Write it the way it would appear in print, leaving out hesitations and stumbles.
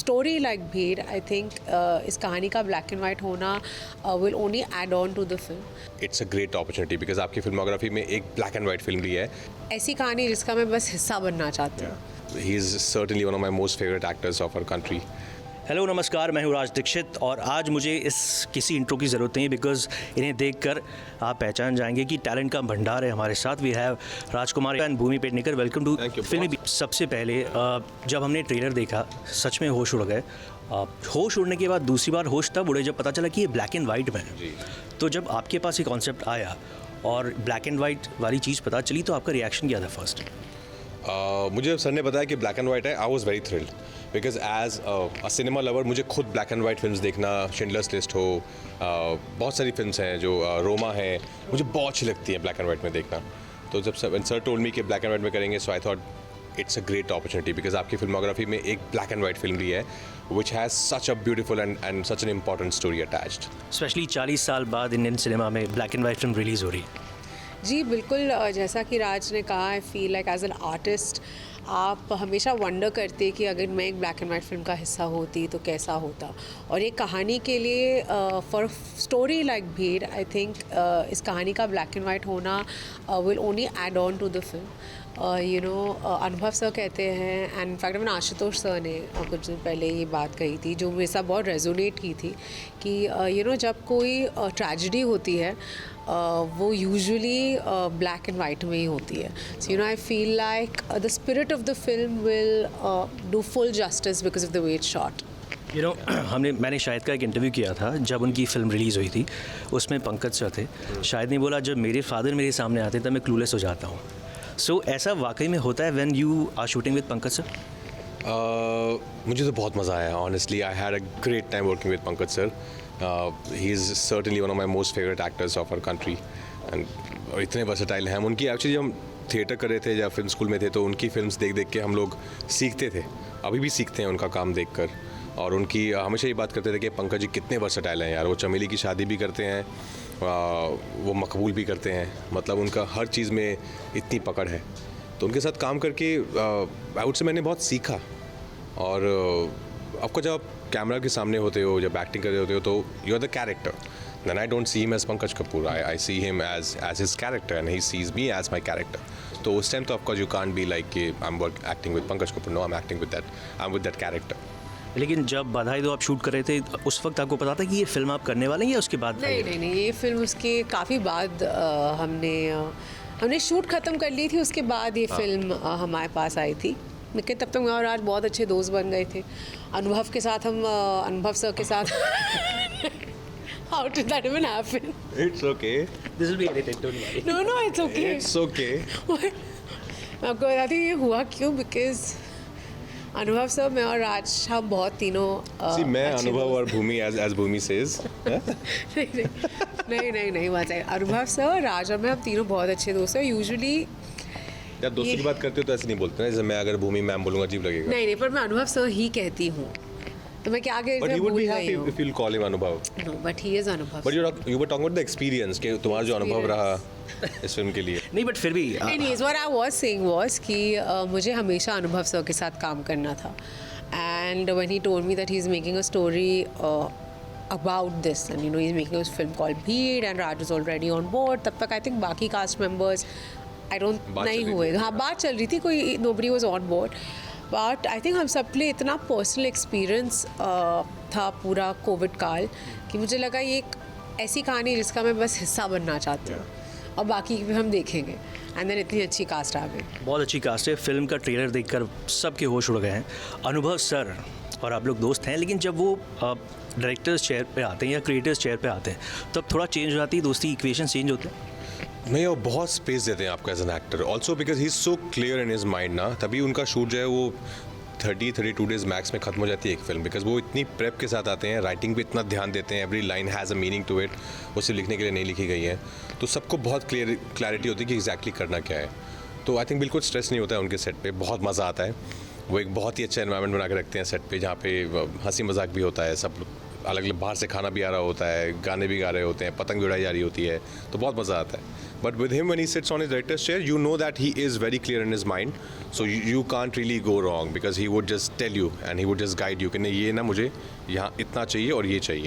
Story like भीड़, I think इस कहानी का ब्लैक एंड वाइट होना will only add on to the film. It's a great opportunity because आपकी filmography में एक ब्लैक एंड वाइट फिल्म भी है. ऐसी कहानी जिसका मैं बस हिस्सा बनना चाहती हूँ. He is certainly one of my most favourite actors of our country. Hello नमस्कार, मैं हूँ राज दीक्षित और आज मुझे इस किसी इंट्रो की ज़रूरत नहीं है बिकॉज इन्हें देखकर आप पहचान जाएंगे कि टैलेंट का भंडार है हमारे साथ. We have Rajkumar and Bhumi Pednekar. Welcome to film. सबसे पहले जब हमने ट्रेलर देखा सच में होश उड़ गए. होश उड़ने के बाद दूसरी बार होश तब उड़े जब पता चला कि ये ब्लैक एंड वाइट में है. तो जब आपके पास ये कॉन्सेप्ट आया और ब्लैक एंड वाइट वाली चीज़ पता चली तो आपका रिएक्शन क्या था फर्स्ट? मुझे सर ने बताया कि ब्लैक एंड वाइट है. I was very thrilled because as a cinema lover मुझे खुद ब्लैक एंड वाइट फिल्म्स देखना, शिंडलर्स लिस्ट हो, बहुत सारी फिल्म्स हैं जो रोमा है, मुझे बहुत अच्छी लगती है ब्लैक एंड वाइट में देखना. तो जब सर टोल्ड मी कि ब्लैक एंड वाइट में करेंगे so I thought it's a great opportunity because आपकी फिल्मोग्राफी में एक ब्लैक एंड वाइट फिल्म भी है which has such a beautiful and such an important story attached. Specially 40 साल बाद इंडियन सिनेमा में black and white film release हो रही है. जी बिल्कुल, जैसा कि राज ने कहा, I feel like as an artist आप हमेशा वंडर करते कि अगर मैं एक ब्लैक एंड वाइट फिल्म का हिस्सा होती तो कैसा होता. और एक कहानी के लिए फॉर स्टोरी लाइक भीड़, आई थिंक इस कहानी का ब्लैक एंड वाइट होना will only add on to the film. Anubhav sir कहते हैं, एंड इनफैक्ट मैंने आशुतोष सर ने कुछ दिन पहले ये बात कही थी जो मेरे साथ बहुत रेजोनेट की थी कि जब कोई ट्रेजेडी होती है वो यूजुअली ब्लैक एंड वाइट में ही होती है. So I feel like the spirit of the film will do full justice because of the way it's shot. मैंने शाहिद का एक इंटरव्यू किया था जब उनकी फिल्म रिलीज़ हुई थी. उसमें पंकज सर थे. शाहिद ने बोला जब मेरे फादर मेरे सामने आते तब मैं क्लूलेस हो जाता हूँ. सो ऐसा वाकई में होता है when you are shooting with Pankaj sir? मुझे तो बहुत मज़ा आया. Honestly I had a great time working with Pankaj sir. He is certainly one of my most favourite actors of our country and इतने वर्सेटाइल हैं हम. उनकी एक्चुअली जब हम थिएटर कर रहे थे या फिल्म स्कूल में थे तो उनकी फिल्म्स देख देख के हम लोग सीखते थे. अभी भी सीखते हैं उनका काम देख कर. और उनकी हमेशा ये बात करते थे कि पंकज जी कितने वर्सेटाइल हैं यार. वो चमेली की शादी भी करते हैं, वो मकबूल भी करते हैं. मतलब उनका हर चीज़ में इतनी पकड़ है. तो उनके साथ काम करके आई वुड से मैंने बहुत सीखा. और आपको जब आप कैमरा के सामने होते हो, जब एक्टिंग कर रहे होते हो तो you are the character. Then I don't see him as Pankaj Kapoor. I see him as his character and he sees me as my character. तो उस टाइम तो of course you can't be like कि I am acting with Pankaj Kapoor. No, I am acting with that, I am with that character. लेकिन जब बधाई दो आप shoot कर रहे थे उस वक्त आपको पता था कि ये फिल्म आप करने वाले हैं या उसके बाद? नहीं, ये फिल्म उसके काफ़ी बाद हमने शूट ख़त्म कर ली थी. उसके बाद ये फिल्म हमारे पास आई थी. लेकिन तब तक मैं और आज बहुत अच्छे दोस्त बन गए थे. अनुभव के साथ हम अनुभव सर के साथ How did that even happen? It's okay. This will be edited, don't worry. No, it's okay. It's okay. मैं आपको बताती हूँ ये हुआ क्यों. बिकॉज अनुभव सर, मैं और राज, हम बहुत तीनों मैं अनुभव और भूमि as भूमि says. नहीं बात है. अनुभव सर, राज और मैं, हम तीनों बहुत अच्छे दोस्त हैं. यूजुअली यार दोस्तों की बात करते हो तो ऐसे नहीं बोलते ना. जैसे मैं अगर भूमि मैम बोलूँगा अजीब लगेगा. नहीं, पर मैं अनुभव सर ही कहती हूँ. तो मैं क्या कहती हूँ? But he would be happy if you'll call him अनुभव. No, but he is अनुभव. But you were talking about the experience कि तुम्हारा जो अनुभव रहा इस फिल्म के लिए. नहीं, बट फिर भी Anyways, what I was saying was कि मुझे हमेशा अनुभव सर के साथ काम करना था. And when he told me that he's making a story about this and he's making a film called Bheed and Raj was already on board, तब तक I think बाकी cast members नहीं हुए. हाँ, बात चल रही थी, कोई nobody was on board. But I think हम सब के लिए इतना पर्सनल एक्सपीरियंस था पूरा कोविड काल कि मुझे लगा ये एक ऐसी कहानी जिसका मैं बस हिस्सा बनना चाहती हूँ. और बाकी भी हम देखेंगे. एंड देन इतनी अच्छी कास्ट आ गई. बहुत अच्छी कास्ट है. फिल्म का ट्रेलर देखकर सबके होश उड़ गए हैं. अनुभव सर और आप लोग दोस्त हैं, लेकिन जब वो डायरेक्टर्स चेयर पे आते हैं या क्रिएटर्स चेयर पे आते हैं तब थोड़ा चेंज हो जाती है, दोस्ती इक्वेशन चेंज होते हैं. नहीं, वो बहुत स्पेस देते हैं आपको as an actor. Also because he is so clear in his mind ना, तभी उनका शूट जो है वो 30-32 डेज मैक्स में ख़त्म हो जाती है एक फिल्म. बिकॉज वो इतनी प्रेप के साथ आते हैं, राइटिंग पे इतना ध्यान देते हैं. Every line has a meaning to it. वो सिर्फ लिखने के लिए नहीं लिखी गई है. तो सबको बहुत क्लैरिटी होती है कि एग्जैक्टली करना क्या है. तो आई थिंक बिल्कुल स्ट्रेस नहीं होता है उनके सेट पे. बहुत मज़ा आता है. वो एक बहुत ही अच्छा एनवायरनमेंट बना के रखते हैं सेट पे, जहाँ पे हंसी मजाक भी होता है. सब अलग अलग बाहर से खाना भी आ रहा होता है, गाने भी गा रहे होते हैं, पतंग भी उड़ाई जा रही होती है. तो बहुत मज़ा आता है. But with him, when he sits on his director's chair, you know that he is very clear in his mind. So you can't really go wrong because he would just tell you and he would just guide you कि नहीं ये ना मुझे यहाँ इतना चाहिए और ये चाहिए.